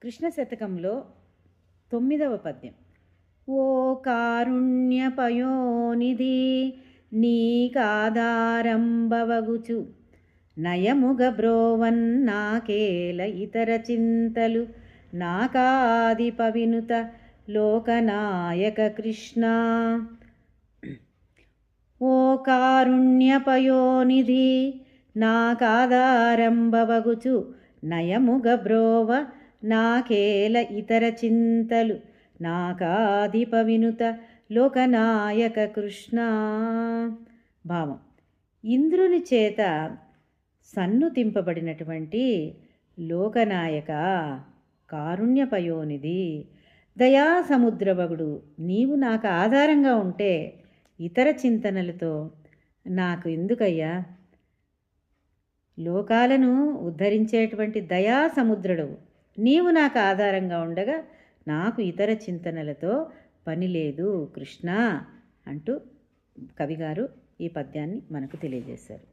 కృష్ణ శతకంలో 9వ పద్యం. ఓ కారుణ్యపయోనిధి నీకాధారంబవగుచు నయముగ బ్రోవన్ నాకేల ఇతర చింతలు నాకాదిప వినుత లోకనాయక కృష్ణ. ఓ కారుణ్యపయోనిధి నాకాధారంబవగుచు నయముగ బ్రోవ నాకేల ఇతర చింతలు నాకాదిప వినుత లోకనాయక కృష్ణ. భావం: ఇంద్రుని చేత సన్నుతింపబడినటువంటి లోకనాయక, కారుణ్యపయోనిధి, దయాసముద్రవగుడు, నీవు నాకు ఆధారంగా ఉంటే ఇతర చింతనలతో నాకు ఎందుకయ్యా? లోకాలను ఉద్ధరించేటువంటి దయాసముద్రుడు నీవు నాకు ఆధారంగా ఉండగా నాకు ఇతర చింతనలతో పని లేదు కృష్ణ అంటూ కవిగారు ఈ పద్యాన్ని మనకు తెలియజేశారు.